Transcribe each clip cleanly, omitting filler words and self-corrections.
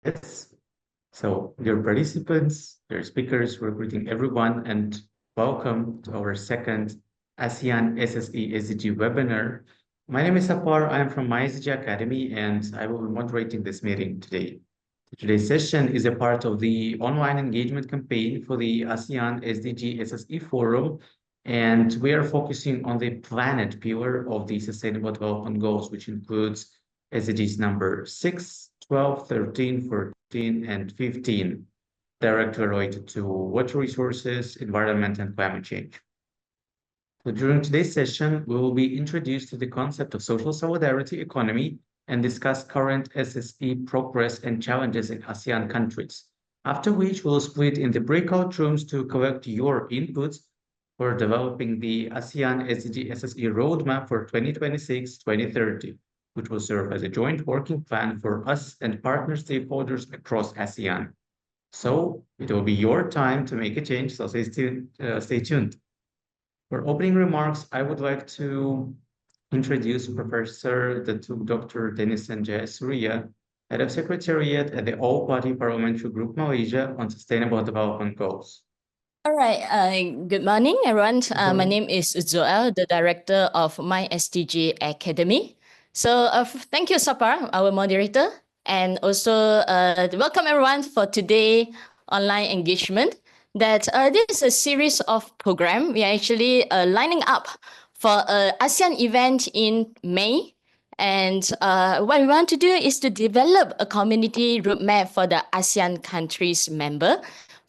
Yes. So, dear participants, dear speakers, we're greeting everyone and welcome to our second ASEAN SSE SDG webinar. My name is Sapar. I'm from MySDG Academy and I will be moderating this meeting today. Today's session is a part of the online engagement campaign for the ASEAN SDG-SSE Forum, and we are focusing on the planet pillar of the Sustainable Development Goals, which includes SDGs number 6, 12, 13, 14, and 15, directly related to water resources, environment, and climate change. So during today's session, we will be introduced to the concept of social solidarity economy and discuss current SSE progress and challenges in ASEAN countries. After which, we'll split in the breakout rooms to collect your inputs for developing the ASEAN SDG SSE roadmap for 2026-2030, which will serve as a joint working plan for us and partner stakeholders across ASEAN. So it will be your time to make a change, so stay tuned. For opening remarks, I would like to introduce Professor Dr. Denis Surya, Head of Secretariat at the All-Party Parliamentary Group Malaysia on Sustainable Development Goals. All right. Good morning, everyone. My name is Zoel, the director of MySDG Academy. So thank you, Sapar, our moderator, and also welcome everyone for today online engagement. That this is a series of program. We are actually lining up for an ASEAN event in May. And what we want to do is to develop a community roadmap for the ASEAN countries member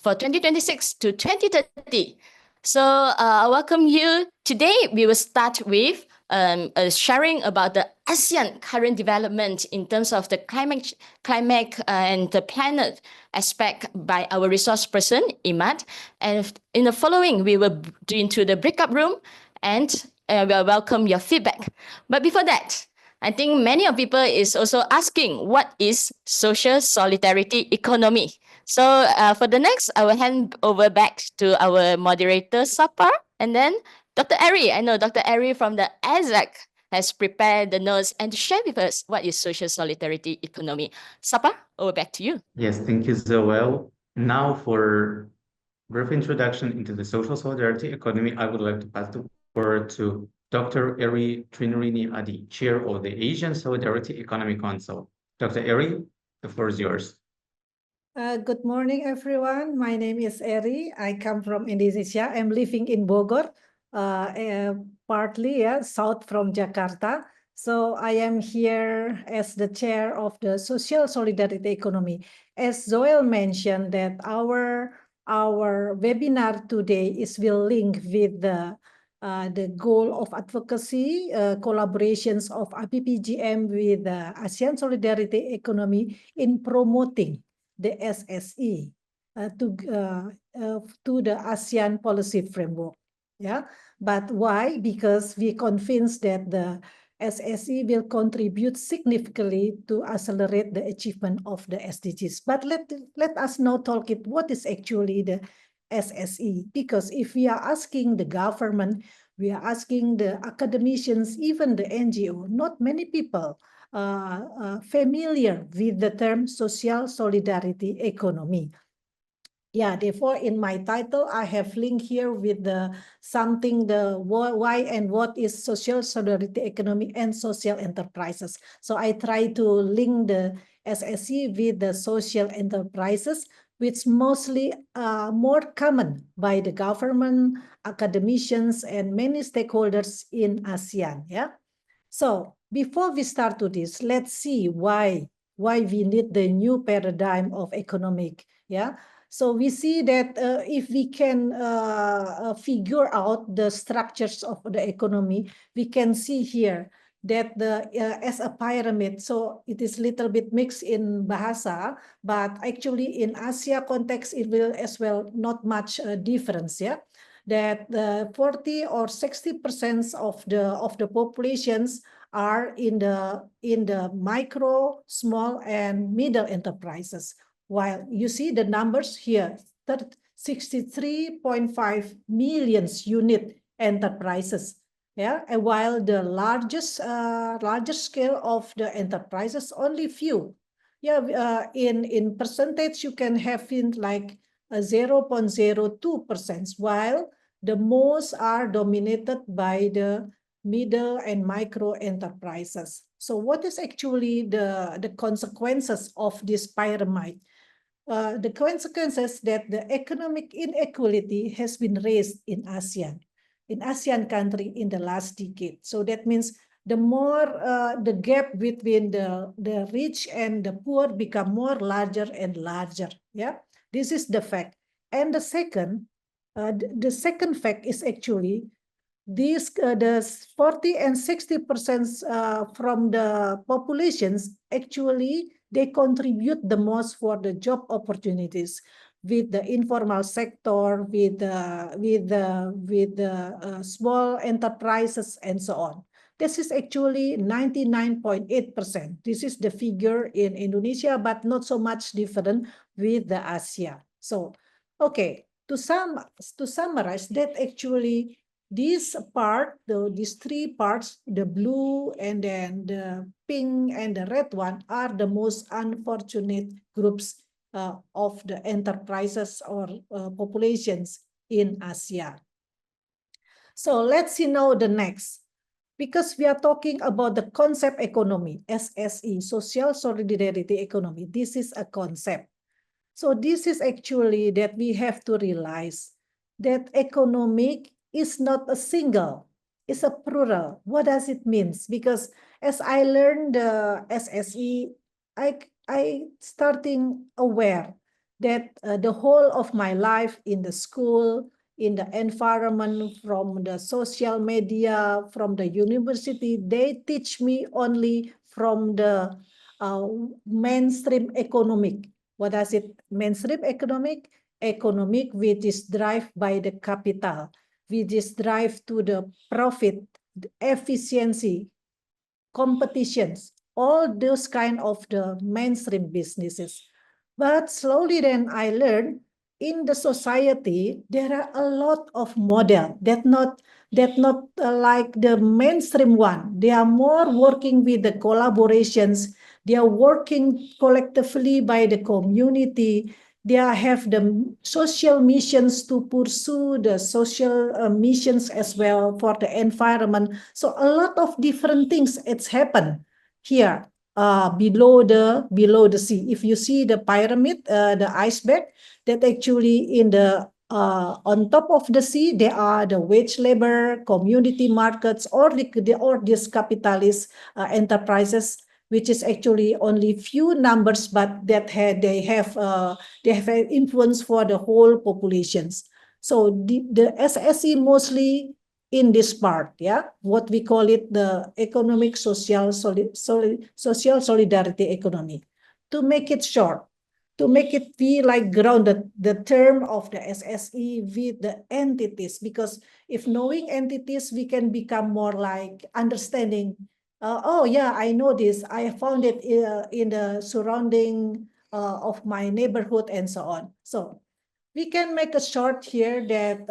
for 2026 to 2030. So I welcome you. Today, we will start with sharing about the ASEAN current development in terms of the climate and the planet aspect by our resource person, Immad. And in the following, we will do into the breakout room and we'll welcome your feedback. But before that, I think many of people is also asking, what is social solidarity economy? So for the next, I will hand over back to our moderator, Sapar, and then Dr. Ari. I know Dr. Ari from the ASEC has prepared the notes and to share with us what is social solidarity economy. Sapar, over back to you. Yes, thank you, Zoel. Now for brief introduction into the social solidarity economy, I would like to pass the word to Dr. Eri Trinarini Adi, Chair of the Asian Solidarity Economy Council. Dr. Eri, the floor is yours. Good morning, everyone. My name is Eri. I come from Indonesia. I'm living in Bogor, partly south from Jakarta. So I am here as the chair of the Social Solidarity Economy. As Zoel mentioned, that our webinar today will link with the goal of advocacy, collaborations of APPGM with the ASEAN Solidarity Economy in promoting the SSE to the ASEAN policy framework. Yeah, but why? Because we convinced that the SSE will contribute significantly to accelerate the achievement of the SDGs. But let us now talk it. What is actually the SSE? Because if we are asking the government, we are asking the academicians, even the NGO, not many people familiar with the term social solidarity economy. Yeah, therefore, in my title, I have linked here with the why and what is social solidarity economy and social enterprises. So I try to link the SSE with the social enterprises, which mostly more common by the government, academicians, and many stakeholders in ASEAN. Yeah. So before we start to this, let's see why we need the new paradigm of economic. Yeah. So we see that if we can figure out the structures of the economy, we can see here that as a pyramid, so it is little bit mixed in bahasa, but actually in Asia context, it will as well not much difference. Yeah, that 40 or 60% of the populations are in the micro, small, and middle enterprises. While you see the numbers here, 63.5 million unit enterprises. Yeah, and while the largest scale of the enterprises, only few, Yeah, in percentage, you can have in like 0.02%, while the most are dominated by the middle and micro enterprises. So what is actually the consequences of this pyramid? The consequences that the economic inequality has been raised in ASEAN country in the last decade. So that means the more the gap between the rich and the poor become more larger and larger. Yeah, this is the fact. And the second fact is actually these the 40 and 60% from the populations actually they contribute the most for the job opportunities with the informal sector, with the small enterprises and so on. This is actually 99.8%. This is the figure in Indonesia, but not so much different with the Asia. So, okay, to summarize that actually this part, these three parts, the blue and then the pink and the red one are the most unfortunate groups of the enterprises or populations in Asia. So let's see now the next. Because we are talking about the concept economy, SSE, social solidarity economy. This is a concept. So this is actually that we have to realize that economic is not a single, it's a plural. What does it mean? Because as I learned the SSE, I starting aware that the whole of my life in the school, in the environment, from the social media, from the university, they teach me only from the mainstream economic. What does it mainstream economic? Economic which is driven by the capital, which is driven to the profit, the efficiency, competitions, all those kind of the mainstream businesses. But slowly then I learned in the society, there are a lot of model that not like the mainstream one. They are more working with the collaborations. They are working collectively by the community. They have the social missions to pursue the social missions as well for the environment. So a lot of different things it's happened here below the sea. If you see the pyramid, the iceberg, that actually in the on top of the sea there are the wage labor, community markets, or these capitalist enterprises, which is actually only few numbers, but that they have influence for the whole populations. So the SSE mostly in this part, yeah, what we call it the economic social solidarity economy. To make it short, to make it be like grounded, the term of the SSE with the entities, because if knowing entities, we can become more like understanding. Oh yeah, I know this. I found it in the surrounding of my neighborhood and so on. So we can make a short here that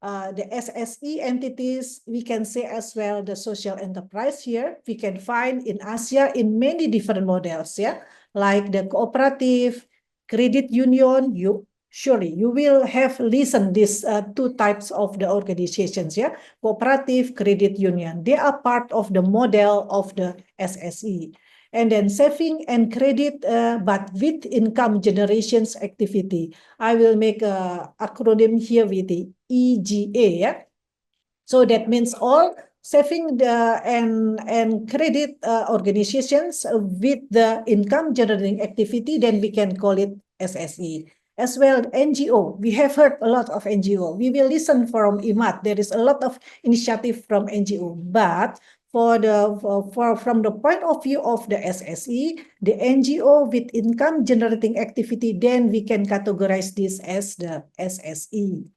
the SSE entities, we can say as well the social enterprise here, we can find in Asia in many different models, yeah, like the cooperative, credit union. You will have listened these two types of the organizations, yeah, cooperative, credit union. They are part of the model of the SSE. And then saving and credit, but with income generations activity. I will make a acronym here with the EGA. Yeah? So that means all saving and credit organizations with the income generating activity, then we can call it SSE. As well, NGO. We have heard a lot of NGO. We will listen from Immad. There is a lot of initiative from NGO, but from the point of view of the SSE, the NGO with income generating activity, then we can categorize this as the SSE.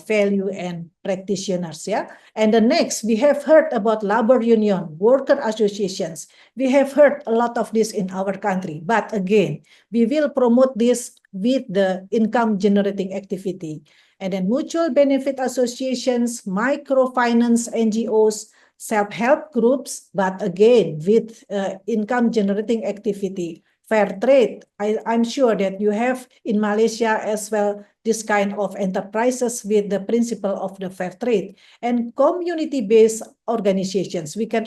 Value and practitioners, yeah. And the next, we have heard about labor union, worker associations. We have heard a lot of this in our country, but again, we will promote this with the income generating activity. And then mutual benefit associations, microfinance NGOs, self-help groups, but again, with income-generating activity. Fair trade, I'm sure that you have in Malaysia as well this kind of enterprises with the principle of the fair trade. And community-based organizations, we can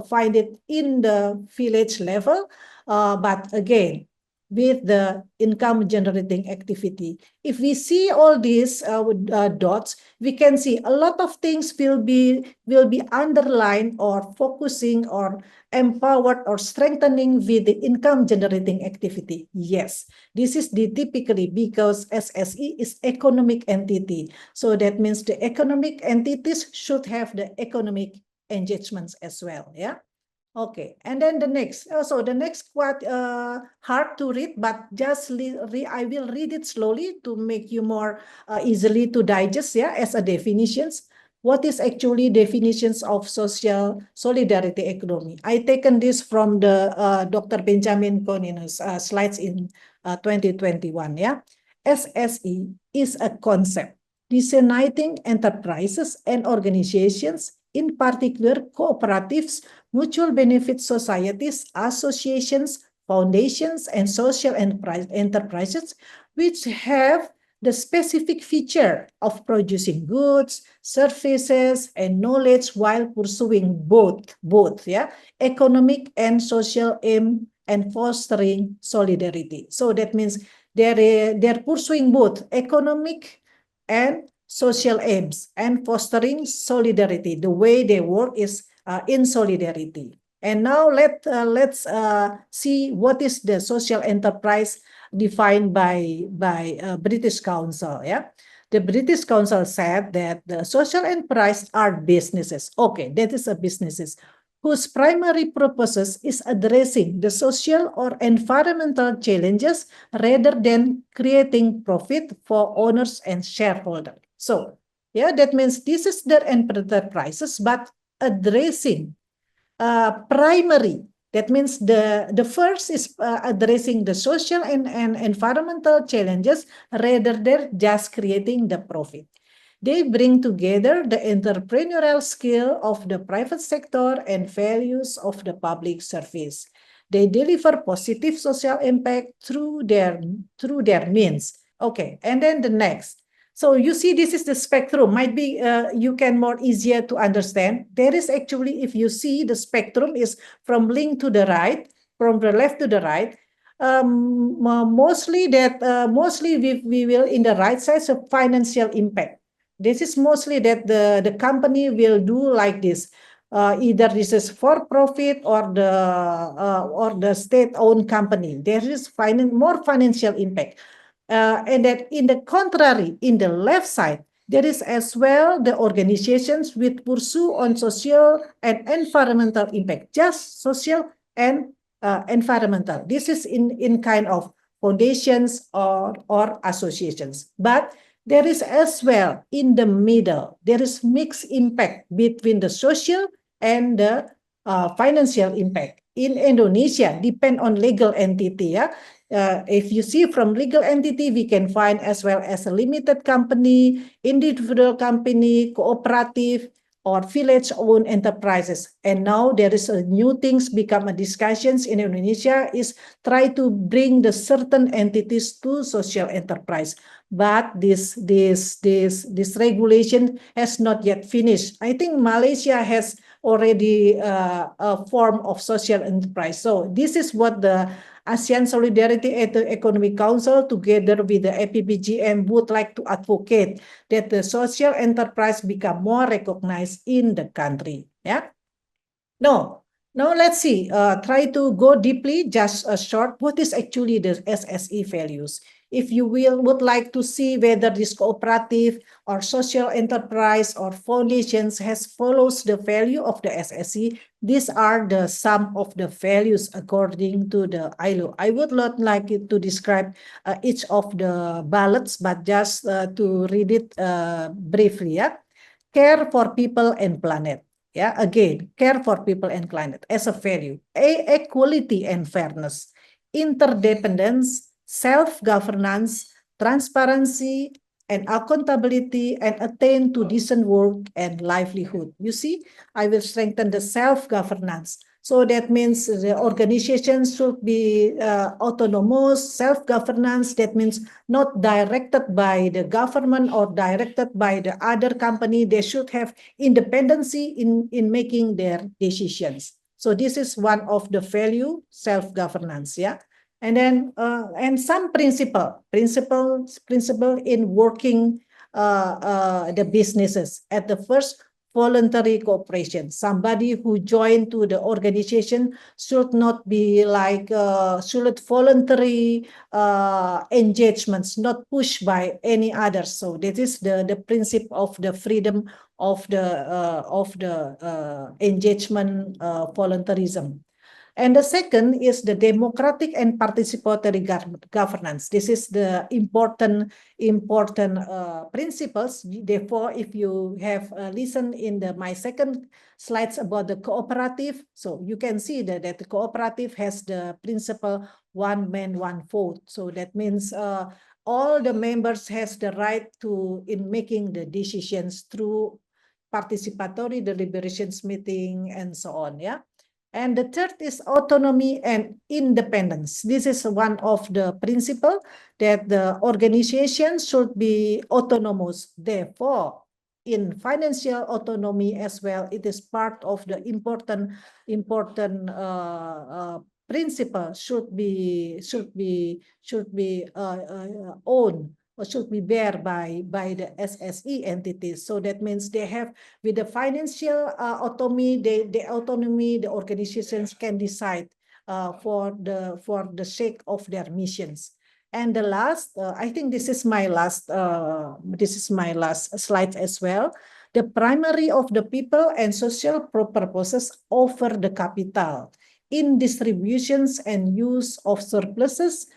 find it in the village level, but again, with the income generating activity. If we see all these dots, we can see a lot of things will be underlined or focusing or empowered or strengthening with the income generating activity. Yes, this is the typically because SSE is economic entity. So that means the economic entities should have the economic engagements as well. Yeah. Okay, and then the next, so the next quite hard to read, but just I will read it slowly to make you more easily to digest, yeah, as a definitions. What is actually definitions of social solidarity economy? I taken this from the Dr. Benjamin Konino's slides in 2021, yeah. SSE is a concept designating enterprises and organizations, in particular cooperatives, mutual benefit societies, associations, foundations, and social enterprises, which have the specific feature of producing goods, services, and knowledge while pursuing both, yeah, economic and social aim and fostering solidarity. So that means they're pursuing both economic and social aims and fostering solidarity. The way they work is in solidarity. And now let's see what is the social enterprise defined by British Council. Yeah, the British Council said that the social enterprise are businesses. Okay, that is a businesses whose primary purposes is addressing the social or environmental challenges rather than creating profit for owners and shareholders. So, yeah, that means this is their enterprises, but addressing primary. That means the first is addressing the social and environmental challenges rather than just creating the profit. They bring together the entrepreneurial skill of the private sector and values of the public service. They deliver positive social impact through their means. Okay, and then the next. So you see, this is the spectrum. Might be you can more easier to understand. There is actually, if you see, the spectrum is from link to the right, from the left to the right. Mostly we will in the right side of financial impact. This is mostly that the company will do like this. Either this is for profit or the state-owned company. There is more financial impact. And that in the contrary, in the left side, there is as well the organizations with pursue on social and environmental impact, just social and environmental. This is in kind of foundations or associations. But there is as well in the middle, there is mixed impact between the social and the financial impact. In Indonesia, depend on legal entity. Yeah? If you see from legal entity, we can find as well as a limited company, individual company, cooperative, or village-owned enterprises. And now there is a new things become a discussions in Indonesia is try to bring the certain entities to social enterprise. But this regulation has not yet finished. I think Malaysia has already a form of social enterprise. So this is what the ASEAN Solidarity Economic Council together with the APPGM would like to advocate that the social enterprise become more recognized in the country. Yeah. No. Now let's see, try to go deeply, just a short, what is actually the SSE values? If you would like to see whether this cooperative or social enterprise or foundations follows the value of the SSE, these are the sum of the values according to the ILO. I would not like it to describe each of the bullets, but just to read it briefly. Yeah? Care for people and planet. Yeah, again, care for people and planet as a value, equality and fairness, interdependence, self-governance, transparency, and accountability and attain to decent work and livelihood. You see, I will strengthen the self-governance. So that means the organization should be autonomous, self-governance. That means not directed by the government or directed by the other company. They should have independency in making their decisions. So this is one of the value, self-governance, yeah. And then and some principle in working the businesses. At the first, voluntary cooperation. Somebody who joined to the organization should not be like should voluntary engagements, not pushed by any others. So this is the principle of the freedom of the engagement voluntarism. And the second is the democratic and participatory governance. This is the important principles. Therefore, if you have listened in my second slides about the cooperative, so you can see that the cooperative has the principle one man, one vote. So that means all the members has the right to in making the decisions through participatory deliberations meeting and so on. Yeah. And the third is autonomy and independence. This is one of the principles that the organization should be autonomous. Therefore, in financial autonomy as well, it is part of the important principle should be owned or should be bear by the SSE entities. So that means they have with the financial autonomy, the organizations can decide for the sake of their missions. And the last, I think this is my last slide as well. The primary of the people and social purposes over the capital in distributions and use of surpluses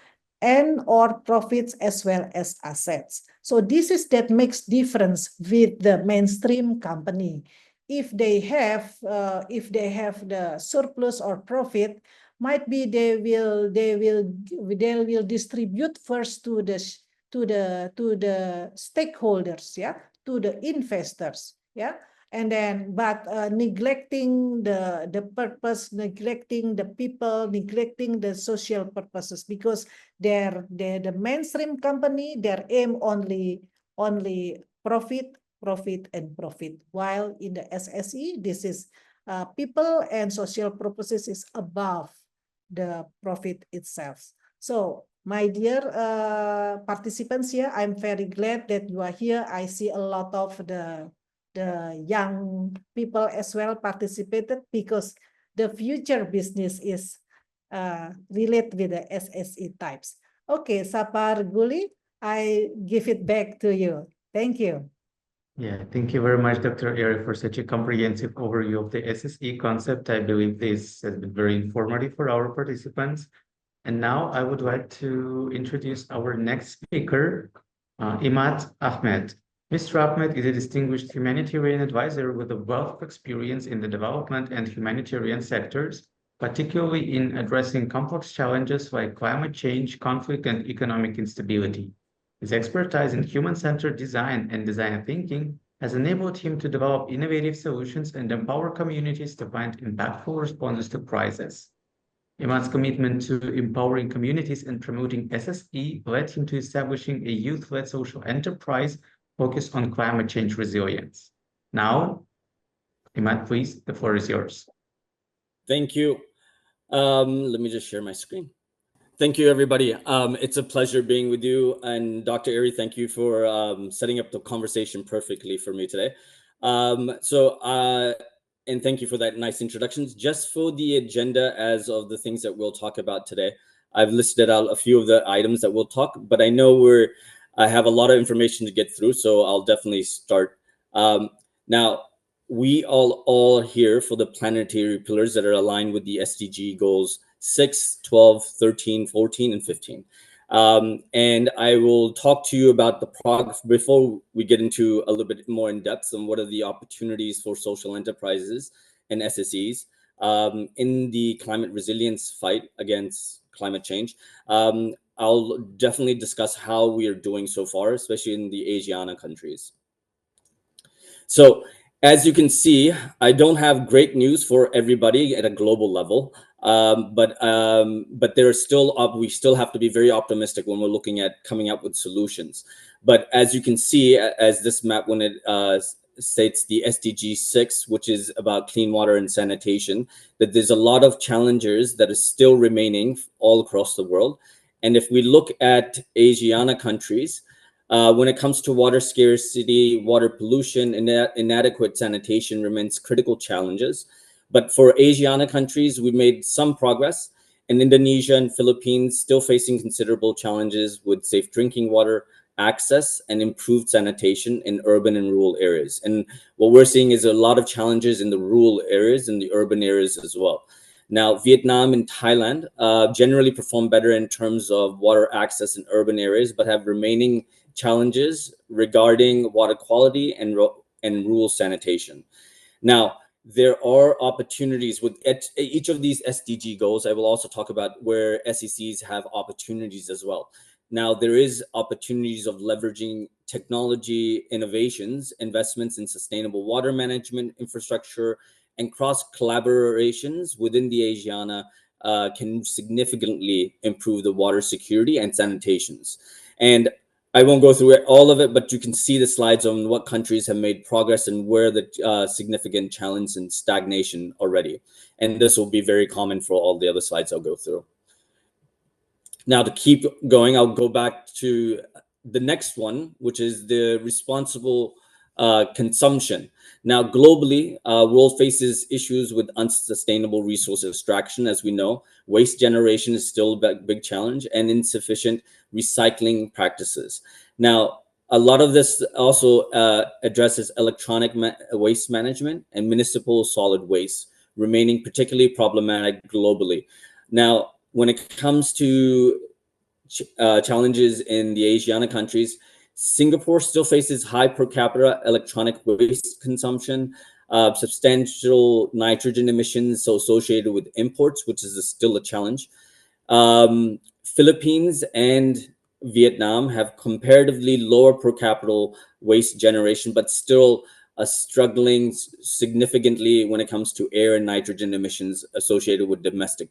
and or profits as well as assets. So this is that makes difference with the mainstream company. If they have the surplus or profit, might be they will distribute first to the stakeholders, yeah, to the investors, yeah. And then, but neglecting the purpose, neglecting the people, neglecting the social purposes, because the mainstream company, their aim only profit, and profit. While in the SSE, this is people and social purposes is above the profit itself. So, my dear participants here, I'm very glad that you are here. I see a lot of the young people as well participated because the future business is related with the SSE types. Okay, Saparguly, I give it back to you. Thank you. Yeah, thank you very much, Dr. Eric, for such a comprehensive overview of the SSE concept. I believe this has been very informative for our participants. And now I would like to introduce our next speaker, Immad Ahmed. Mr. Ahmed is a distinguished humanitarian advisor with a wealth of experience in the development and humanitarian sectors, particularly in addressing complex challenges like climate change, conflict, and economic instability. His expertise in human-centered design and design thinking has enabled him to develop innovative solutions and empower communities to find impactful responses to crises. Immad's commitment to empowering communities and promoting SSE led him to establishing a youth-led social enterprise focused on climate change resilience. Now, Immad, please, the floor is yours. Thank you. Let me just share my screen. Thank you, everybody. It's a pleasure being with you. And Dr. Eri, thank you for setting up the conversation perfectly for me today. And thank you for that nice introductions. Just for the agenda as of the things that we'll talk about today, I've listed out a few of the items that we'll talk, but I know I have a lot of information to get through, so I'll definitely start. Now, we all here for the planetary pillars that are aligned with the SDG goals 6, 12, 13, 14, and 15. And I will talk to you about the progress before we get into a little bit more in depth on what are the opportunities for social enterprises and SSEs in the climate resilience fight against climate change. I'll definitely discuss how we are doing so far, especially in the ASEAN countries. So as you can see, I don't have great news for everybody at a global level, but there are still we still have to be very optimistic when we're looking at coming up with solutions. But as you can see, as this map, when it states the SDG 6, which is about clean water and sanitation, that there's a lot of challenges that are still remaining all across the world. And if we look at ASEAN countries, when it comes to water scarcity, water pollution, and inadequate sanitation remains critical challenges. But for ASEAN countries, we made some progress. And Indonesia and Philippines still facing considerable challenges with safe drinking water access and improved sanitation in urban and rural areas. And what we're seeing is a lot of challenges in the rural areas and the urban areas as well. Now, Vietnam and Thailand generally perform better in terms of water access in urban areas, but have remaining challenges regarding water quality and rural sanitation. Now, there are opportunities with each of these SDG goals. I will also talk about where SSEs have opportunities as well. Now, there is opportunities of leveraging technology innovations, investments in sustainable water management infrastructure, and cross collaborations within the ASEAN can significantly improve the water security and sanitations. And I won't go through all of it, but you can see the slides on what countries have made progress and where the significant challenge and stagnation already. And this will be very common for all the other slides I'll go through. Now, to keep going, I'll go back to the next one, which is the responsible consumption. Now, globally, world faces issues with unsustainable resource extraction. As we know, waste generation is still a big challenge, and insufficient recycling practices. Now, a lot of this also addresses electronic waste management and municipal solid waste, remaining particularly problematic globally. Now, when it comes to challenges in the ASEAN countries, Singapore still faces high per capita electronic waste consumption, substantial nitrogen emissions associated with imports, which is still a challenge. Philippines and Vietnam have comparatively lower per capita waste generation, but still struggling significantly when it comes to air and nitrogen emissions associated with domestic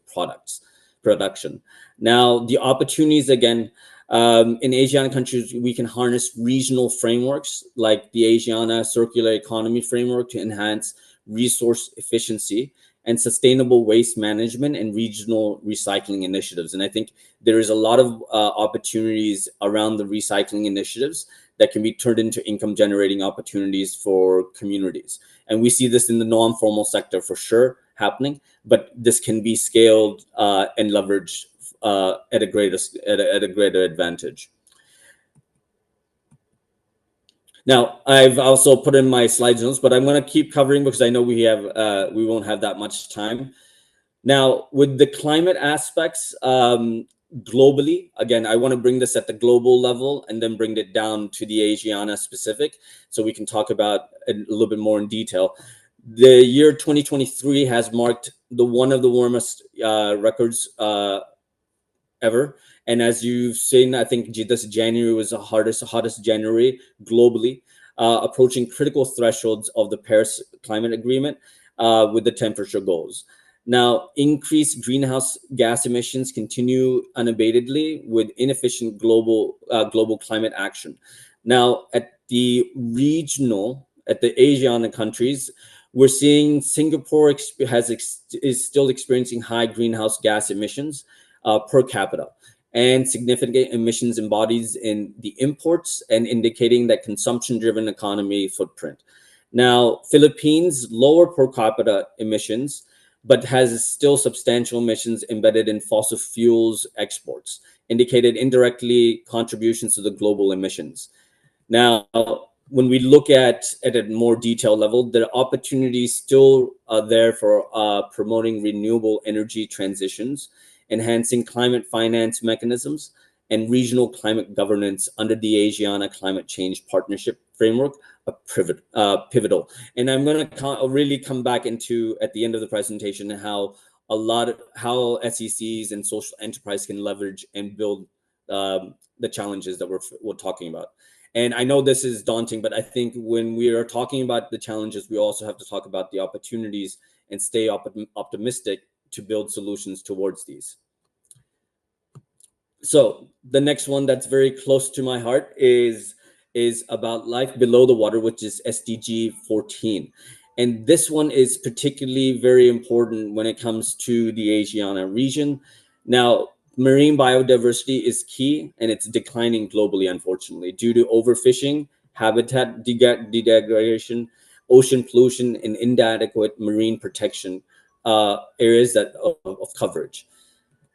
production. Now, the opportunities again, in ASEAN countries, we can harness regional frameworks like the ASEAN Circular Economy Framework to enhance resource efficiency and sustainable waste management and regional recycling initiatives. And I think there is a lot of opportunities around the recycling initiatives that can be turned into income generating opportunities for communities. And we see this in the non-formal sector for sure happening, but this can be scaled and leveraged at a greater advantage. Now, I've also put in my slide notes, but I'm going to keep covering because I know we won't have that much time. Now, with the climate aspects globally, again, I want to bring this at the global level and then bring it down to the ASEAN specific, so we can talk about it a little bit more in detail. The year 2023 has marked one of the warmest records ever. And as you've seen, I think this January was the hottest January globally, approaching critical thresholds of the Paris Climate Agreement with the temperature goals. Now, increased greenhouse gas emissions continue unabatedly with inefficient global climate action. Now, at the ASEAN countries, we're seeing Singapore is still experiencing high greenhouse gas emissions per capita, and significant emissions embodied in the imports and indicating that consumption-driven economy footprint. Now, Philippines lower per capita emissions, but has still substantial emissions embedded in fossil fuels exports, indicated indirectly contributions to the global emissions. Now, when we look at a more detailed level, the opportunities still are there for promoting renewable energy transitions, enhancing climate finance mechanisms, and regional climate governance under the ASEAN Climate Change Partnership Framework are pivotal. And I'm going to really come back into, at the end of the presentation, how SECs and social enterprise can leverage and build the challenges that we're talking about. And I know this is daunting, but I think when we are talking about the challenges, we also have to talk about the opportunities and stay optimistic to build solutions towards these. So the next one that's very close to my heart is about life below the water, which is SDG 14. And this one is particularly very important when it comes to the Asiana region. Now, marine biodiversity is key, and it's declining globally, unfortunately, due to overfishing, habitat degradation, ocean pollution, and inadequate marine protection areas of coverage.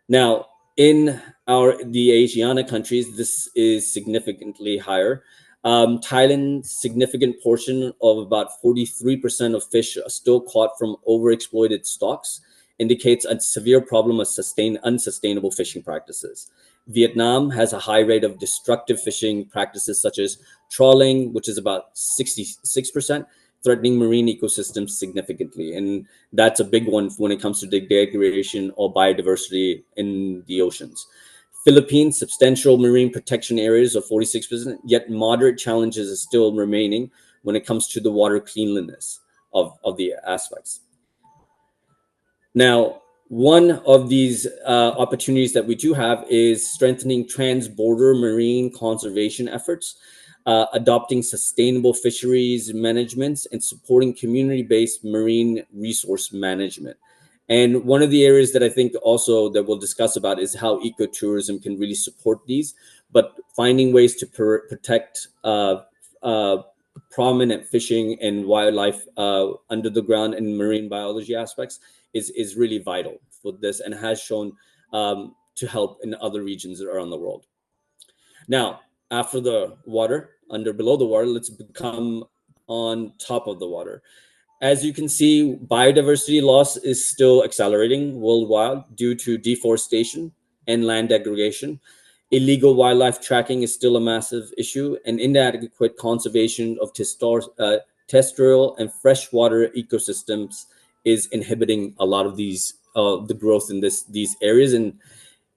Now, in the Asiana countries, this is significantly higher. Thailand's significant portion of about 43% of fish are still caught from overexploited stocks indicates a severe problem of unsustainable fishing practices. Vietnam has a high rate of destructive fishing practices such as trawling, which is about 66%, threatening marine ecosystems significantly. And that's a big one when it comes to degradation or biodiversity in the oceans. Philippines, substantial marine protection areas of 46%, yet moderate challenges are still remaining when it comes to the water cleanliness of the aspects. Now, one of these opportunities that we do have is strengthening trans-border marine conservation efforts, adopting sustainable fisheries management, and supporting community-based marine resource management. And one of the areas that I think also that we'll discuss about is how ecotourism can really support these, but finding ways to protect prominent fishing and wildlife under the ground and marine biology aspects is really vital for this, and has shown to help in other regions around the world. Now, after the water, below the water, let's become on top of the water. As you can see, biodiversity loss is still accelerating worldwide due to deforestation and land degradation. Illegal wildlife tracking is still a massive issue, and inadequate conservation of terrestrial and freshwater ecosystems is inhibiting a lot of these the growth in these areas. And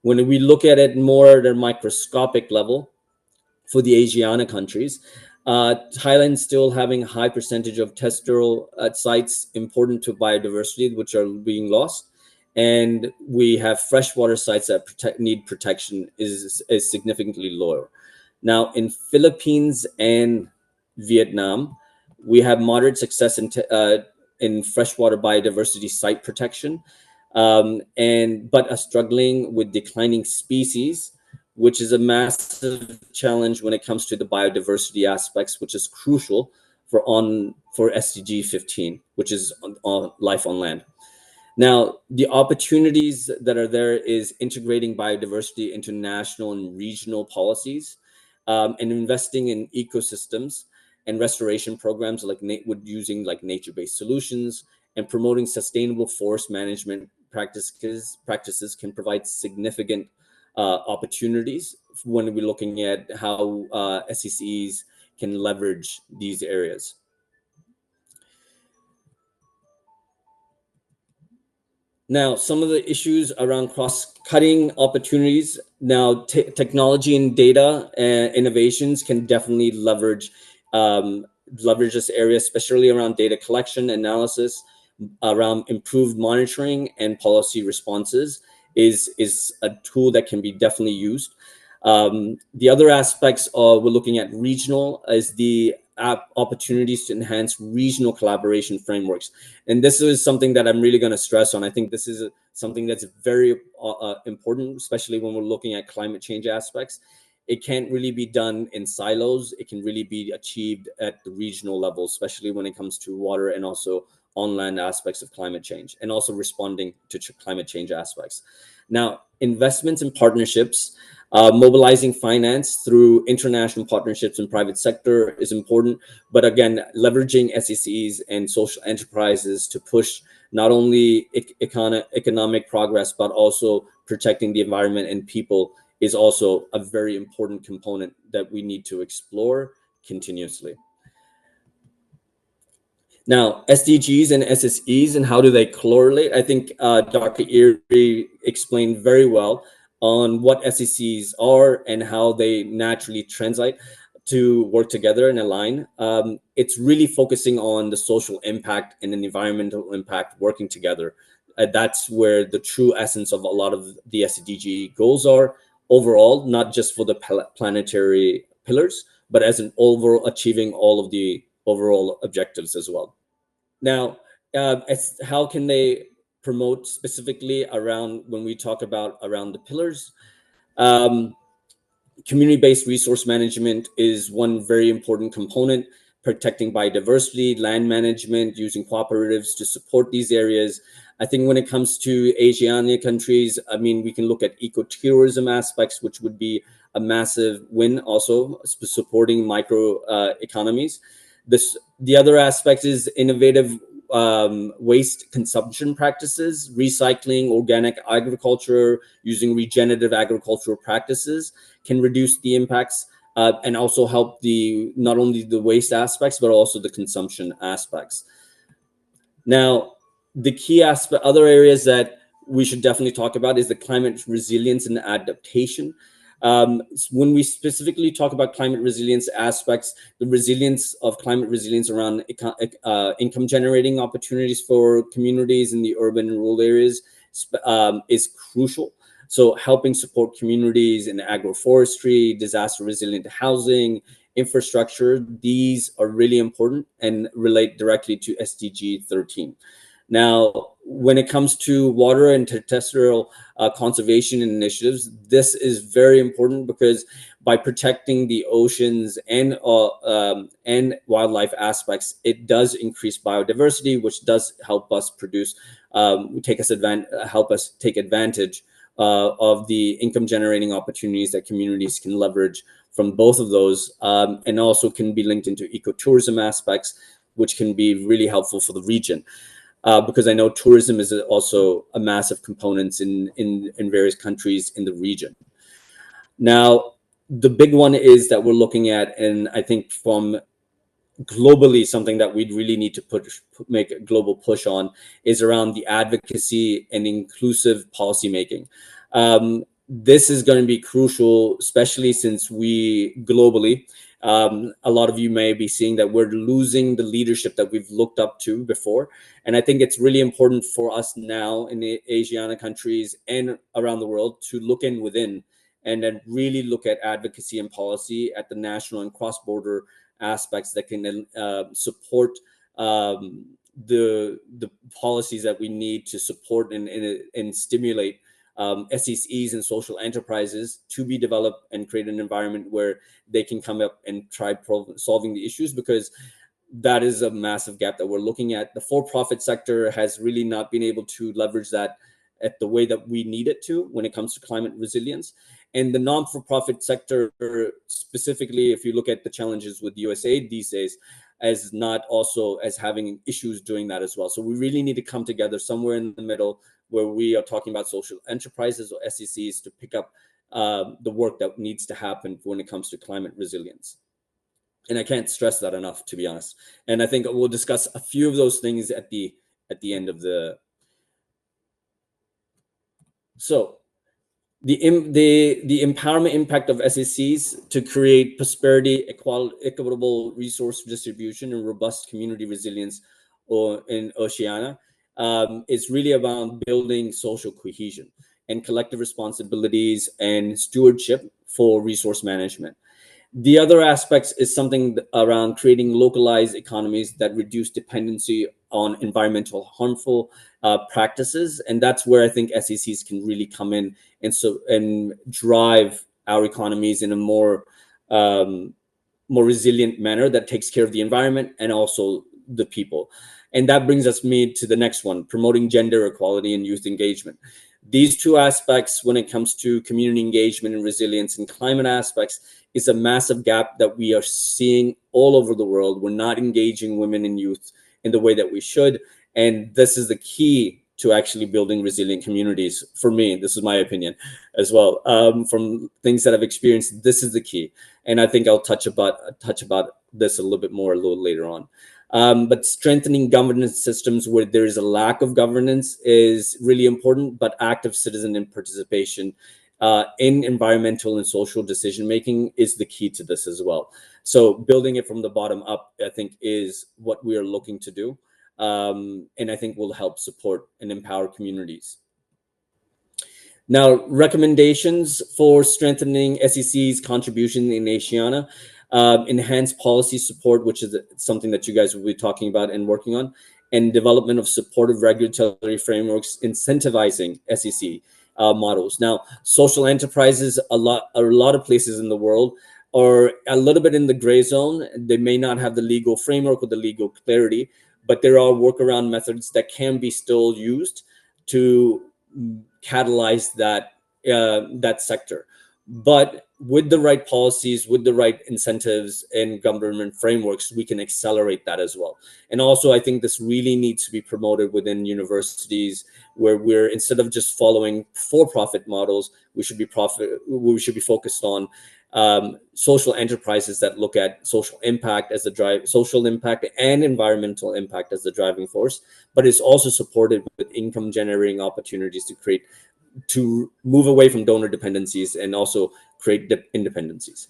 when we look at it more at a microscopic level for the Asiana countries, Thailand still having a high percentage of terrestrial sites important to biodiversity, which are being lost. And we have freshwater sites that need protection is significantly lower. Now, in Philippines and Vietnam, we have moderate success in freshwater biodiversity site protection, but are struggling with declining species, which is a massive challenge when it comes to the biodiversity aspects, which is crucial for SDG 15, which is on life on land. Now, the opportunities that are there is integrating biodiversity into national and regional policies, and investing in ecosystems and restoration programs using nature-based solutions, and promoting sustainable forest management practices can provide significant opportunities when we're looking at how SSEs can leverage these areas. Now, some of the issues around cross-cutting opportunities. Now, technology and data innovations can definitely leverage this area, especially around data collection, analysis, around improved monitoring and policy responses is a tool that can be definitely used. The other aspects we're looking at regional is the opportunities to enhance regional collaboration frameworks. And this is something that I'm really going to stress on. I think this is something that's very important, especially when we're looking at climate change aspects. It can't really be done in silos. It can really be achieved at the regional level, especially when it comes to water and also on-land aspects of climate change, and also responding to climate change aspects. Now, investments and partnerships, mobilizing finance through international partnerships and private sector is important, but again, leveraging SSEs and social enterprises to push not only economic progress, but also protecting the environment and people is also a very important component that we need to explore continuously. Now, SDGs and SSEs and how do they correlate? I think Dr. Erie explained very well on what SSEs are and how they naturally translate to work together and align. It's really focusing on the social impact and the environmental impact working together. That's where the true essence of a lot of the SDG goals are overall, not just for the planetary pillars, but as an overall achieving all of the overall objectives as well. Now, how can they promote specifically around when we talk about around the pillars? Community-based resource management is one very important component, protecting biodiversity, land management, using cooperatives to support these areas. I think when it comes to ASEAN countries, I mean, we can look at ecotourism aspects, which would be a massive win also, supporting micro economies. The other aspect is innovative waste consumption practices, recycling, organic agriculture, using regenerative agricultural practices can reduce the impacts and also help not only the waste aspects, but also the consumption aspects. Now, the key aspect, other areas that we should definitely talk about is the climate resilience and adaptation. When we specifically talk about climate resilience aspects, the resilience of climate resilience around income generating opportunities for communities in the urban and rural areas is crucial. So helping support communities in agroforestry, disaster resilient housing, infrastructure, these are really important and relate directly to SDG 13. Now, when it comes to water and terrestrial conservation initiatives, this is very important because by protecting the oceans and wildlife aspects, it does increase biodiversity, which does help us produce, help us take advantage of the income generating opportunities that communities can leverage from both of those, and also can be linked into ecotourism aspects, which can be really helpful for the region. Because I know tourism is also a massive component in various countries in the region. Now, the big one is that we're looking at, and I think from globally, something that we'd really need to make a global push on is around the advocacy and inclusive policymaking. This is going to be crucial, especially since we globally, a lot of you may be seeing that we're losing the leadership that we've looked up to before. And I think it's really important for us now in the ASEAN countries and around the world to look within and then really look at advocacy and policy at the national and cross-border aspects that can support the policies that we need to support and stimulate SSEs and social enterprises to be developed and create an environment where they can come up and try solving the issues, because that is a massive gap that we're looking at. The for-profit sector has really not been able to leverage that at the way that we need it to when it comes to climate resilience. And the non-for-profit sector, specifically, if you look at the challenges with USAID these days, as not also as having issues doing that as well. So we really need to come together somewhere in the middle where we are talking about social enterprises or SECs to pick up the work that needs to happen when it comes to climate resilience. And I can't stress that enough, to be honest. And I think we'll discuss a few of those things at the end of the. So the empowerment impact of SSEs to create prosperity, equitable resource distribution, and robust community resilience in Oceania is really about building social cohesion and collective responsibilities and stewardship for resource management. The other aspects is something around creating localized economies that reduce dependency on environmental harmful practices, and that's where I think SECs can really come in and drive our economies in a more resilient manner that takes care of the environment and also the people. And that brings me to the next one: promoting gender equality and youth engagement. These two aspects, when it comes to community engagement and resilience and climate aspects, is a massive gap that we are seeing all over the world. We're not engaging women and youth in the way that we should. And this is the key to actually building resilient communities. For me, this is my opinion as well. From things that I've experienced, this is the key. And I think I'll touch about this a little later on. But strengthening governance systems where there is a lack of governance is really important, but active citizen and participation in environmental and social decision making is the key to this as well. So building it from the bottom up, I think, is what we are looking to do, and I think will help support and empower communities. Now, recommendations for strengthening SEC's contribution in Oceania, enhanced policy support, which is something that you guys will be talking about and working on, and development of supportive regulatory frameworks incentivizing SEC models. Now, social enterprises, a lot of places in the world are a little bit in the gray zone. They may not have the legal framework or the legal clarity, but there are workaround methods that can be still used to catalyze that sector. But with the right policies, with the right incentives and government frameworks, we can accelerate that as well. And also, I think this really needs to be promoted within universities, where we're, instead of just following for-profit models, we should be focused on social enterprises that look at social impact as the social impact and environmental impact as the driving force, but it's also supported with income generating opportunities to move away from donor dependencies and also create independencies.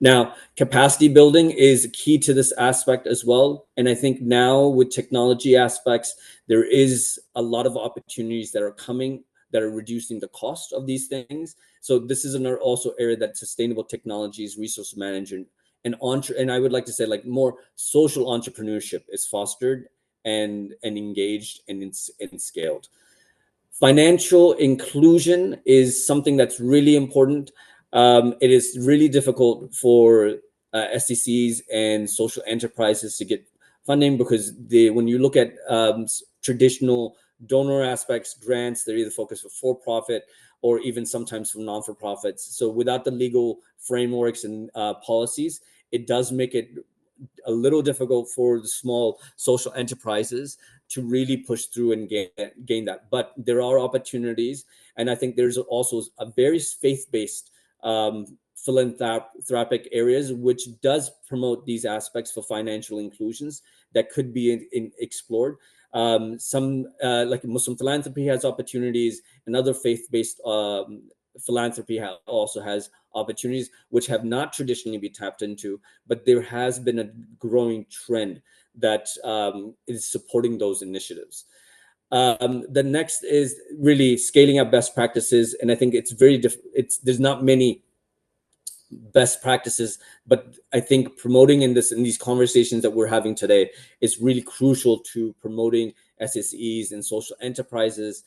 Now, capacity building is key to this aspect as well. And I think now with technology aspects, there is a lot of opportunities that are coming that are reducing the cost of these things. So this is another also area that sustainable technologies, resource management, and I would like to say, like, more social entrepreneurship is fostered and engaged and scaled. Financial inclusion is something that's really important. It is really difficult for SDCs and social enterprises to get funding, because when you look at traditional donor aspects, grants, they're either focused for profit or even sometimes for non-for-profits. So without the legal frameworks and policies, it does make it a little difficult for the small social enterprises to really push through and gain that. But there are opportunities, and I think there's also a very faith-based philanthropic areas which does promote these aspects for financial inclusions that could be explored. Some like Muslim philanthropy has opportunities, and other faith-based philanthropy also has opportunities which have not traditionally been tapped into, but there has been a growing trend that is supporting those initiatives. The next is really scaling up best practices, and I think it's there's not many best practices, but I think promoting in these conversations that we're having today is really crucial to promoting SSEs and social enterprises,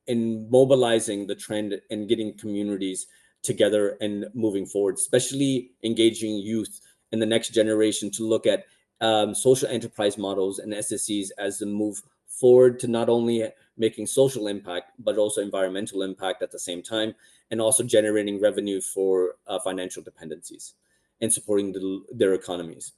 in mobilizing the trend and getting communities together and moving forward, especially engaging youth and the next generation to look at social enterprise models and SSEs as a move forward to not only making social impact, but also environmental impact at the same time, and also generating revenue for financial dependencies and supporting their economies.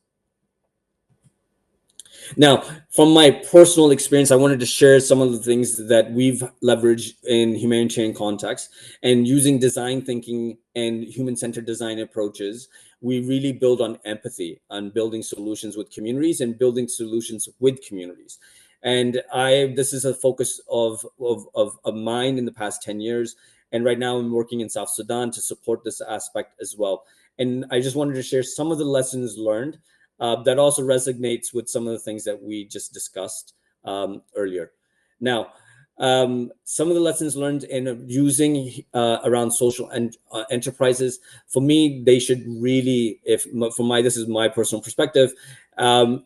Now, from my personal experience, I wanted to share some of the things that we've leveraged in humanitarian context, and using design thinking and human-centered design approaches. We really build on empathy, on building solutions with communities and building solutions with communities. And this is a focus of mine in the past 10 years. And right now I'm working in South Sudan to support this aspect as well. And I just wanted to share some of the lessons learned that also resonates with some of the things that we just discussed earlier. Now, some of the lessons learned in using around social enterprises, for me, they should really, this is my personal perspective,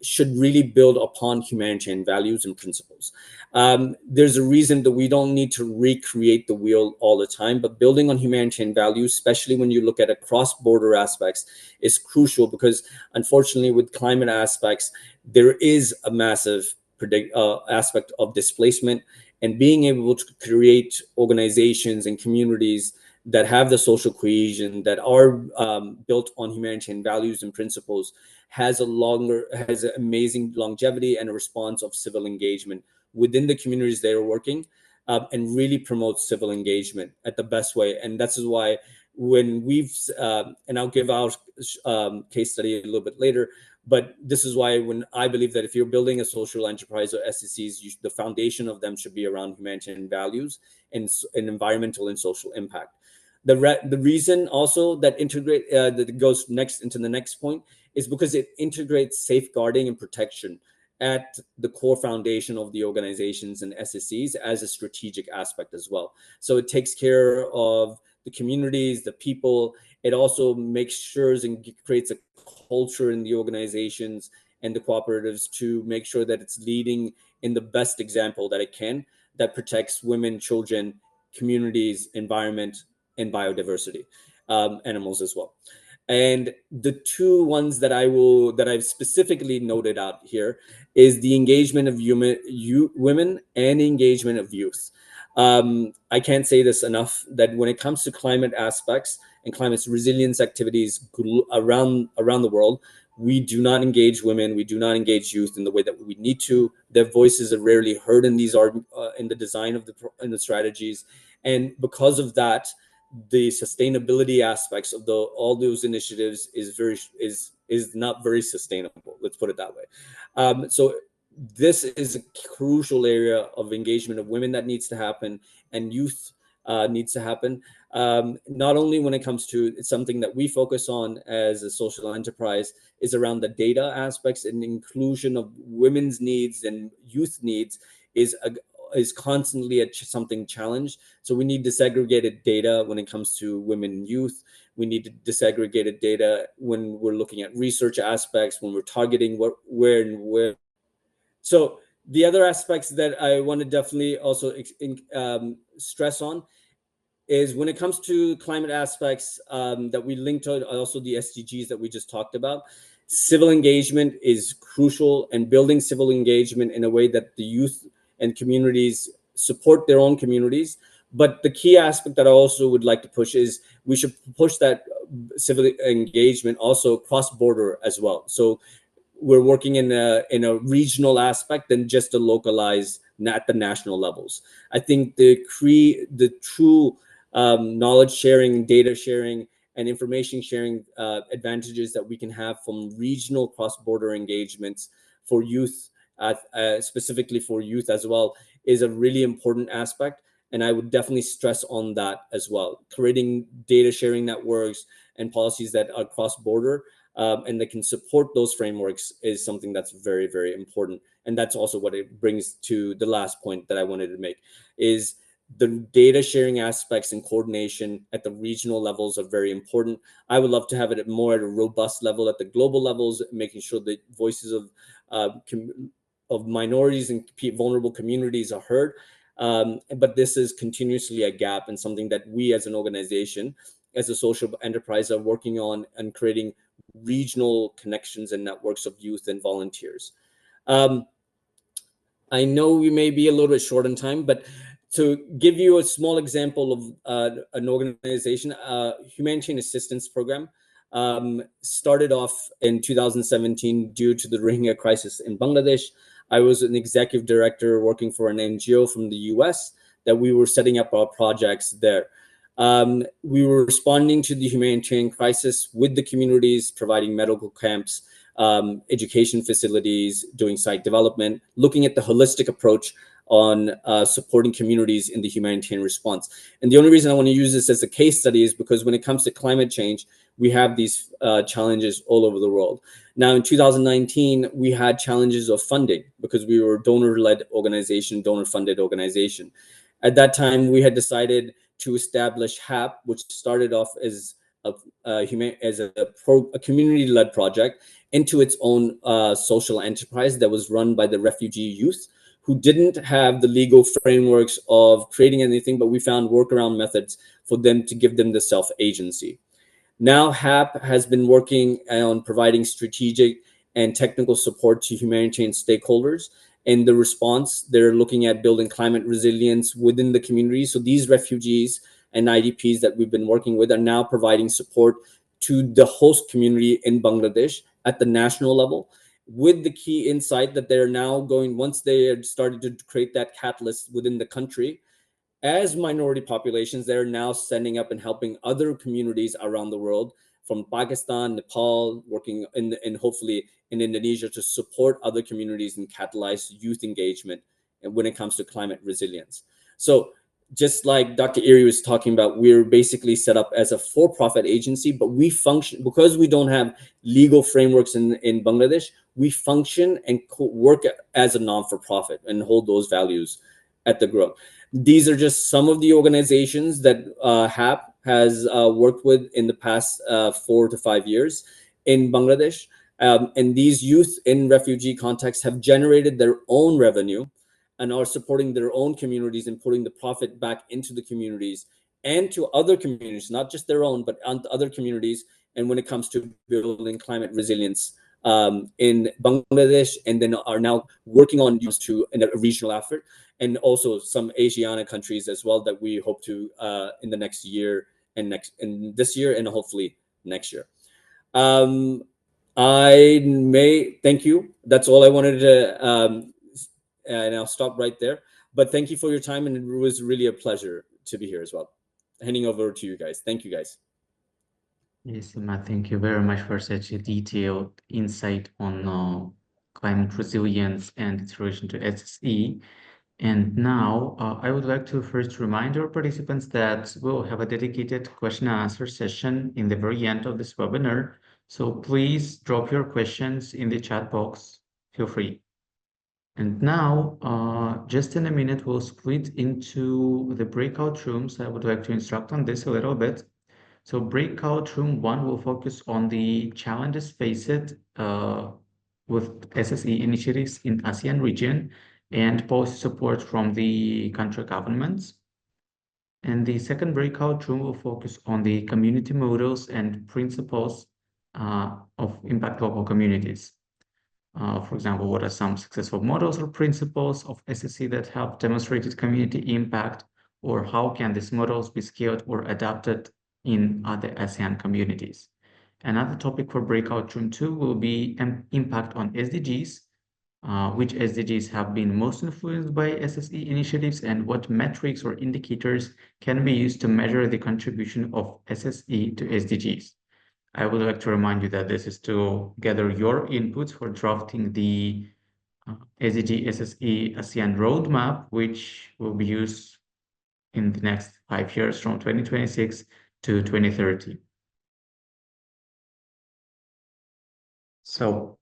should really build upon humanitarian values and principles. There's a reason that we don't need to recreate the wheel all the time, but building on humanitarian values, especially when you look at cross-border aspects, is crucial, because unfortunately with climate aspects, there is a massive aspect of displacement, and being able to create organizations and communities that have the social cohesion, that are built on humanitarian values and principles, has amazing longevity and a response of civil engagement within the communities they are working, and really promotes civil engagement at the best way. And this is why when and I'll give our case study a little bit later, But this is why when I believe that if you're building a social enterprise or SSEs, the foundation of them should be around humanitarian values and environmental and social impact. The reason also that that goes next into the next point is because it integrates safeguarding and protection at the core foundation of the organizations and SSEs as a strategic aspect as well. So it takes care of the communities, the people. It also makes sure and creates a culture in the organizations and the cooperatives to make sure that it's leading in the best example that it can, that protects women, children, communities, environment, and biodiversity, animals as well. And the two ones that I've specifically noted out here is the engagement of women and engagement of youth. I can't say this enough, that when it comes to climate aspects and climate resilience activities around the world, we do not engage women, we do not engage youth in the way that we need to. Their voices are rarely heard in in the design of the strategies, and because of that, the sustainability aspects of all those initiatives is not very sustainable. Let's put it that way. So this is a crucial area of engagement of women that needs to happen, and youth needs to happen. Not only when it comes to, it's something that we focus on as a social enterprise, is around the data aspects, and inclusion of women's needs and youth needs is constantly something challenged. So we need disaggregated data when it comes to women and youth. We need disaggregated data when we're looking at research aspects, when we're targeting where. So the other aspects that I want to definitely also stress on is when it comes to climate aspects that we linked to also the SDGs that we just talked about. Civil engagement is crucial, and building civil engagement in a way that the youth and communities support their own communities. But the key aspect that I also would like to push is we should push that civil engagement also cross-border as well. So we're working in a regional aspect than just to localize at the national levels. I think the true knowledge sharing, data sharing, and information sharing advantages that we can have from regional cross-border engagements for youth, specifically for youth as well, is a really important aspect. And I would definitely stress on that as well. Creating data sharing networks and policies that are cross-border and that can support those frameworks is something that's very, very important. And that's also what it brings to the last point that I wanted to make, is the data sharing aspects and coordination at the regional levels are very important. I would love to have it more at a robust level at the global levels, making sure the voices of minorities and vulnerable communities are heard. But this is continuously a gap, and something that we as an organization, as a social enterprise, are working on and creating regional connections and networks of youth and volunteers. I know we may be a little bit short on time, but to give you a small example of an organization, Humanitarian Assistance Program, started off in 2017 due to the Rohingya crisis in Bangladesh. I was an executive director working for an NGO from the US that we were setting up our projects there. We were responding to the humanitarian crisis with the communities, providing medical camps, education facilities, doing site development, looking at the holistic approach on supporting communities in the humanitarian response. And the only reason I want to use this as a case study is because when it comes to climate change, we have these challenges all over the world. Now, in 2019, we had challenges of funding because we were a donor-led organization, donor-funded organization. At that time, we had decided to establish HAP, which started off as a community-led project, into its own social enterprise that was run by the refugee youth, who didn't have the legal frameworks of creating anything, but we found workaround methods for them to give them the self-agency. Now HAP has been working on providing strategic and technical support to humanitarian stakeholders. In the response, they're looking at building climate resilience within the community. So these refugees and IDPs that we've been working with are now providing support to the host community in Bangladesh at the national level, with the key insight that they're now going, once they had started to create that catalyst within the country, as minority populations, they're now standing up and helping other communities around the world from Pakistan, Nepal, working in hopefully in Indonesia to support other communities and catalyze youth engagement and when it comes to climate resilience. So just like Dr. Iri was talking about, we're basically set up as a for-profit agency, but we function because we don't have legal frameworks in Bangladesh. We function and work as a non-for-profit and hold those values at the growth. These are just some of the organizations that HAP has worked with in the past 4 to 5 years in Bangladesh. And these youth in refugee contexts have generated their own revenue and are supporting their own communities and putting the profit back into the communities and to other communities, not just their own, but other communities. And when it comes to building climate resilience in Bangladesh, and then are now working on in a regional effort, and also some Asian countries as well that we hope to in the next year and this year and hopefully next year. Thank you. That's all I wanted to. And I'll stop right there. But thank you for your time, and it was really a pleasure to be here as well. Handing over to you guys. Thank you, guys. Yes, Immad, thank you very much for such a detailed insight on climate resilience and its relation to SSE. And now I would like to first remind our participants that we'll have a dedicated question and answer session in the very end of this webinar. So please drop your questions in the chat box. Feel free. And now, just in a minute, we'll split into the breakout rooms. I would like to instruct on this a little bit. So breakout room 1 will focus on the challenges faced with SSE initiatives in ASEAN region and policy support from the country governments. And the second breakout room will focus on the community models and principles of impact local communities. For example, what are some successful models or principles of SSE that have demonstrated community impact, or how can these models be scaled or adapted in other ASEAN communities? Another topic for breakout room 2 will be impact on SDGs, which SDGs have been most influenced by SSE initiatives, and what metrics or indicators can be used to measure the contribution of SSE to SDGs. I would like to remind you that this is to gather your inputs for drafting the SDG-SSE ASEAN roadmap, which will be used in the next 5 years from 2026 to 2030. So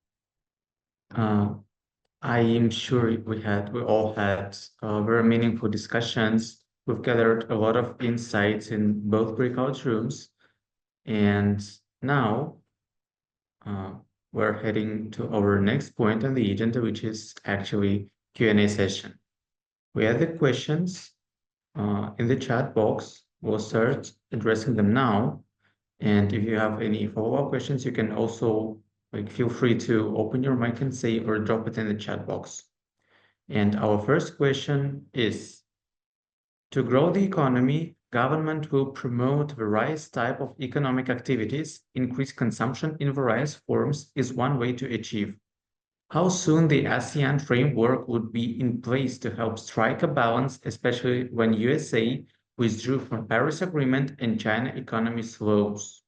I am sure we all had very meaningful discussions. We've gathered a lot of insights in both breakout rooms, and now we're heading to our next point on the agenda, which is actually Q&A session. We have the questions in the chat box. We'll start addressing them now. And if you have any follow-up questions, you can also feel free to open your mic and say or drop it in the chat box. And our first question is, to grow the economy, government will promote various types of economic activities. Increase consumption in various forms is one way to achieve. How soon the ASEAN framework would be in place to help strike a balance, especially when USA withdrew from Paris Agreement and China economy slows?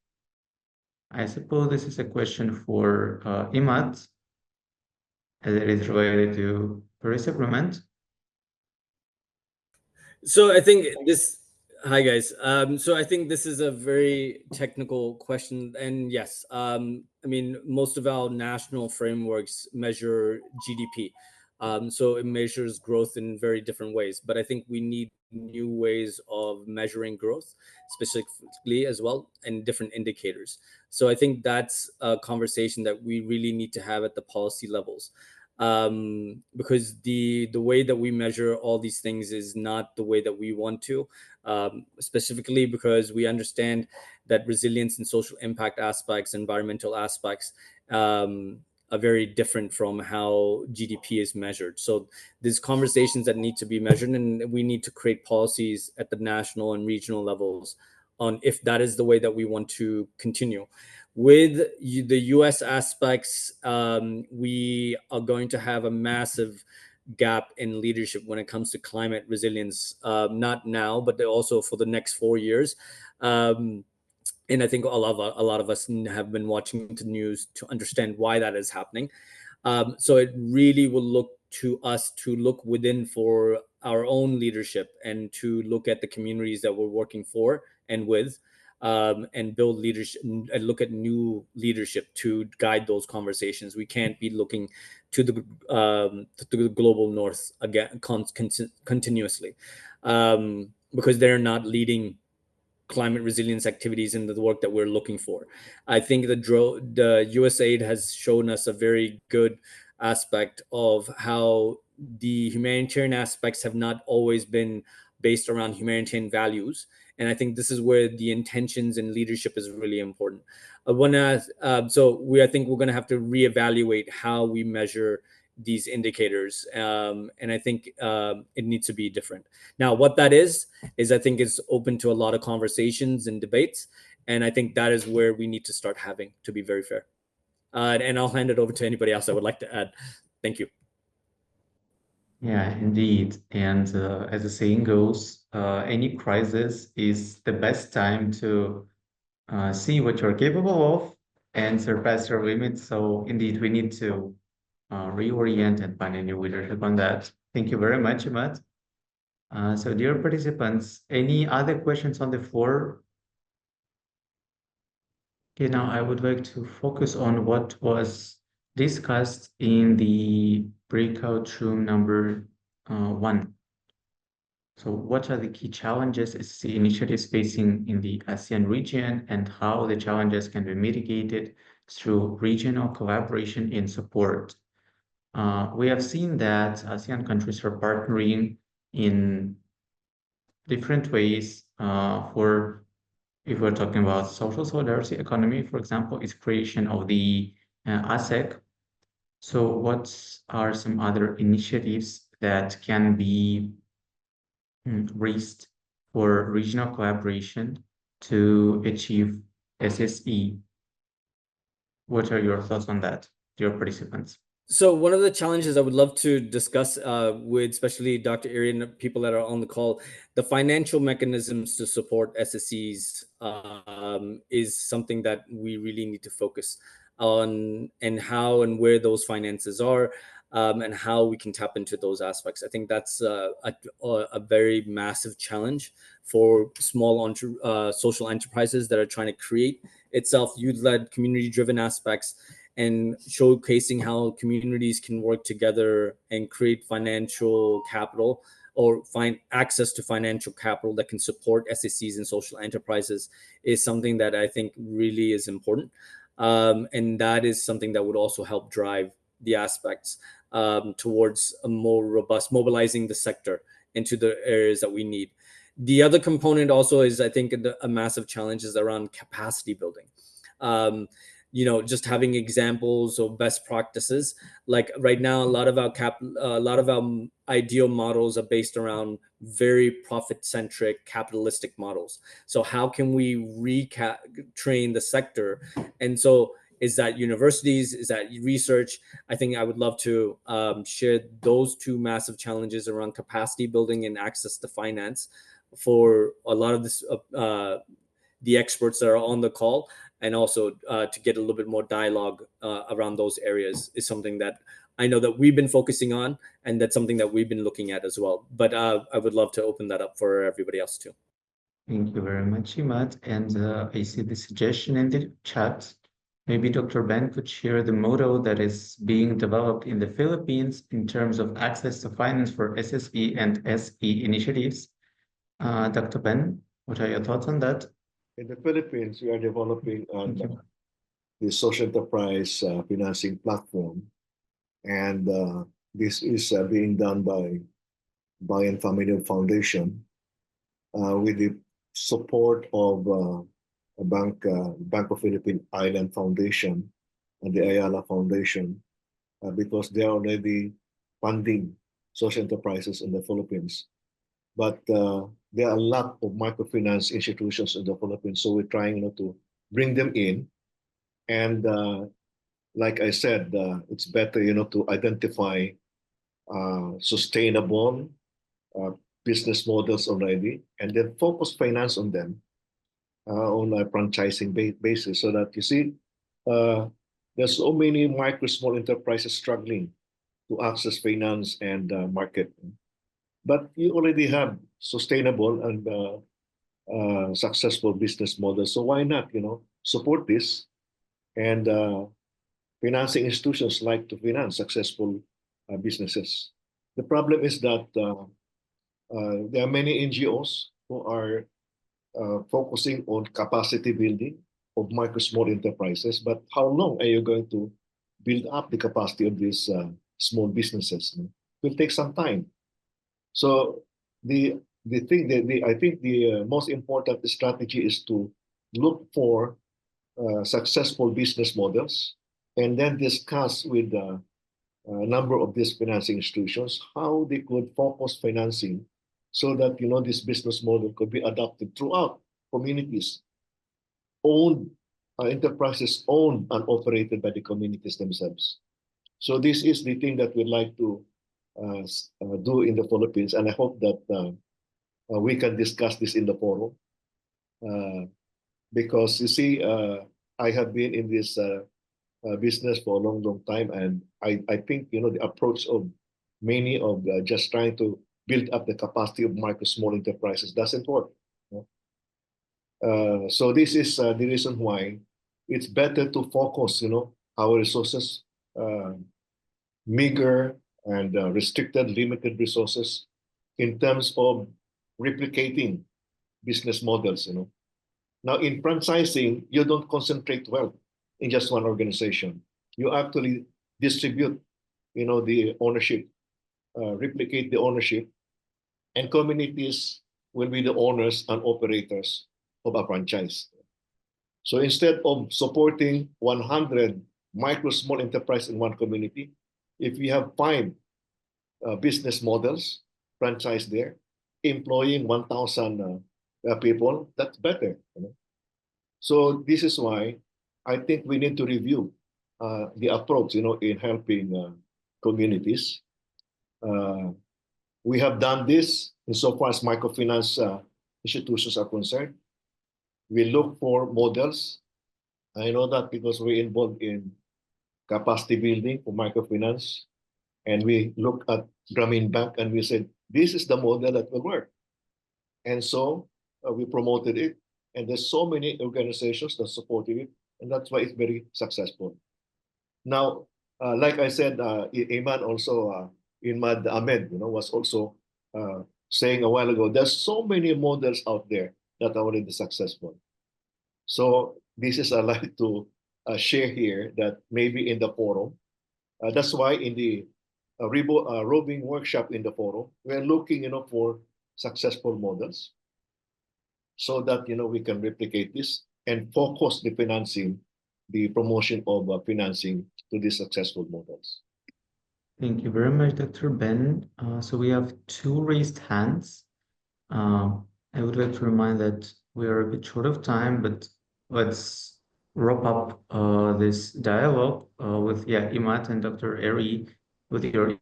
I suppose this is a question for Immad, as it is related to Paris Agreement. So I think hi guys. So I think this is a very technical question, and yes, I mean, most of our national frameworks measure GDP. So it measures growth in very different ways, but I think we need new ways of measuring growth specifically as well, and different indicators. So I think that's a conversation that we really need to have at the policy levels. Because the way that we measure all these things is not the way that we want to, specifically because we understand that resilience and social impact aspects, environmental aspects, are very different from how GDP is measured. So there's conversations that need to be measured, and we need to create policies at the national and regional levels on if that is the way that we want to continue. With the US aspects, we are going to have a massive gap in leadership when it comes to climate resilience, not now, but also for the next 4 years. And I think a lot of us have been watching the news to understand why that is happening. So it really will look to us to look within for our own leadership and to look at the communities that we're working for and with, and build leadership and look at new leadership to guide those conversations. We can't be looking to the global north again continuously, because they're not leading climate resilience activities and the work that we're looking for. I think the USAID has shown us a very good aspect of how the humanitarian aspects have not always been based around humanitarian values. And I think this is where the intentions and leadership is really important. I think we're going to have to reevaluate how we measure these indicators. And I think it needs to be different. Now, what that is I think is open to a lot of conversations and debates. And I think that is where we need to start having, to be very fair. And I'll hand it over to anybody else that would like to add. Thank you. Yeah, indeed. And as the saying goes, any crisis is the best time to see what you're capable of and surpass your limits. So indeed, we need to reorient and find a new leadership on that. Thank you very much, Immad. So dear participants, any other questions on the floor? Okay, now I would like to focus on what was discussed in the breakout room number 1. So what are the key challenges SSE initiatives facing in the ASEAN region and how the challenges can be mitigated through regional collaboration and support? We have seen that ASEAN countries are partnering in different ways for, if we're talking about social solidarity economy, for example, is creation of the ASEC. So what are some other initiatives that can be raised for regional collaboration to achieve SSE? What are your thoughts on that, dear participants? So one of the challenges I would love to discuss with especially Dr. Eri and people that are on the call, the financial mechanisms to support SSEs is something that we really need to focus on, and how and where those finances are, and how we can tap into those aspects. I think that's a very massive challenge for small social enterprises that are trying to create itself youth-led, community-driven aspects, and showcasing how communities can work together and create financial capital or find access to financial capital that can support SSEs and social enterprises is something that I think really is important. And that is something that would also help drive the aspects towards a more robust, mobilizing the sector into the areas that we need. The other component also is, I think, a massive challenge is around capacity building. Just having examples of best practices. Like right now, a lot of our ideal models are based around very profit-centric, capitalistic models. So how can we retrain the sector? And so is that universities? Is that research? I think I would love to share those two massive challenges around capacity building and access to finance for a lot of this, the experts that are on the call. And also to get a little bit more dialogue around those areas is something that I know that we've been focusing on, and that's something that we've been looking at as well. But I would love to open that up for everybody else too. Thank you very much, Immad. And I see the suggestion in the chat. Maybe Dr. Ben could share the model that is being developed in the Philippines in terms of access to finance for SSE and SE initiatives. Dr. Ben, what are your thoughts on that? In the Philippines, we are developing the social enterprise financing platform, and this is being done by Bayan Family Foundation with the support of Bank of Philippine Island Foundation and the Ayala Foundation, because they are already funding social enterprises in the Philippines. But there are a lot of microfinance institutions in the Philippines, so we're trying to bring them in. And like I said, it's better to identify sustainable business models already, and then focus finance on them. on a franchising basis, so that you see there's so many micro small enterprises struggling to access finance and market. But you already have sustainable and successful business models, so why not, support this? And financing institutions like to finance successful businesses. The problem is that there are many NGOs who are focusing on capacity building of micro small enterprises, but how long are you going to build up the capacity of these small businesses? It will take some time. So the thing that I think the most important strategy is to look for successful business models and then discuss with a number of these financing institutions how they could focus financing so that this business model could be adopted throughout communities, owned enterprises owned and operated by the communities themselves. So this is the thing that we'd like to do in the Philippines, and I hope that we can discuss this in the forum. Because you see, I have been in this business for a long time, and I think the approach of many of just trying to build up the capacity of micro small enterprises doesn't work. So this is the reason why it's better to focus our resources, meager and restricted, limited resources, in terms of replicating business models. Now, in franchising, you don't concentrate wealth in just one organization. You actually distribute, the ownership, replicate the ownership, and communities will be the owners and operators of a franchise. So instead of supporting 100 micro small enterprise in one community, if we have 5 business models franchise there, employing 1,000 people, that's better. So this is why I think we need to review the approach, in helping communities. We have done this insofar as microfinance institutions are concerned. We look for models. I know that because we're involved in capacity building for microfinance, and we look at Grameen Bank and we said, this is the model that will work. And so we promoted it, and there's so many organizations that supported it, and that's why it's very successful. Now, like I said, Immad also, Immad Ahmed, was also saying a while ago, there's so many models out there that are already successful. So this is I'd like to share here that maybe in the forum, that's why in the roving workshop in the forum, we're looking, for successful models, so that we can replicate this and focus the financing, the promotion of financing to these successful models. Thank you very much, Dr. Ben. So we have 2 raised hands. I would like to remind that we are a bit short of time, but let's wrap up this dialogue with Immad and Dr. Eri with your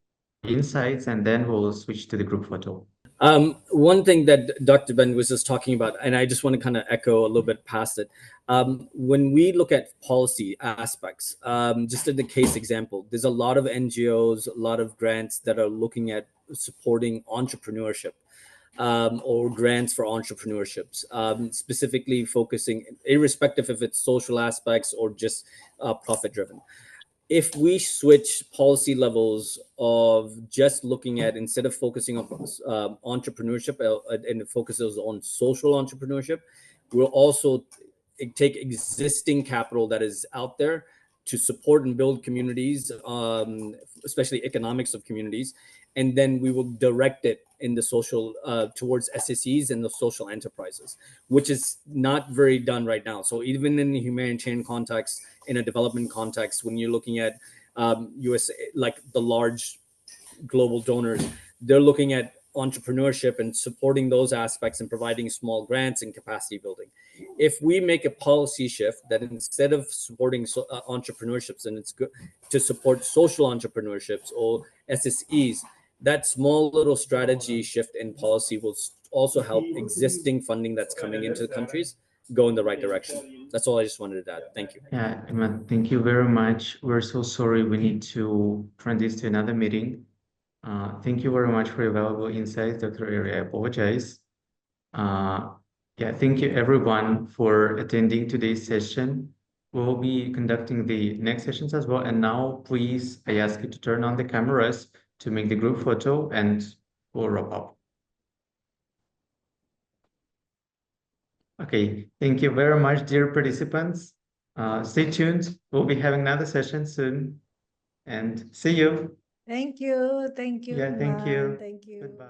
insights, and then we'll switch to the group photo. One thing that Dr. Ben was just talking about, and I just want to kind of echo a little bit past it. When we look at policy aspects, just in the case example, there's a lot of NGOs, a lot of grants that are looking at supporting entrepreneurship, or grants for entrepreneurships, specifically focusing, irrespective if it's social aspects or just profit driven. If we switch policy levels of just looking at, instead of focusing on entrepreneurship and it focuses on social entrepreneurship, we'll also take existing capital that is out there to support and build communities, especially economics of communities, and then we will direct it in the social towards SSEs and the social enterprises, which is not very done right now. So even in the humanitarian context, in a development context, when you're looking at USA, like the large global donors, they're looking at entrepreneurship and supporting those aspects and providing small grants and capacity building. If we make a policy shift that instead of supporting entrepreneurships, and it's good to support social entrepreneurships or SSEs, that small little strategy shift in policy will also help existing funding that's coming into the countries go in the right direction. That's all I just wanted to add. Thank you. Yeah, Immad, thank you very much. We're so sorry we need to transition to another meeting. Thank you very much for your valuable insights, Dr. Ari. I apologize. Yeah, thank you everyone for attending today's session. We'll be conducting the next sessions as well. And now, please, I ask you to turn on the cameras to make the group photo, and we'll wrap up. Okay, thank you very much, dear participants. Stay tuned. We'll be having another session soon. And see you. Thank you. Thank you. Yeah, thank Immad. you. Thank you. Goodbye.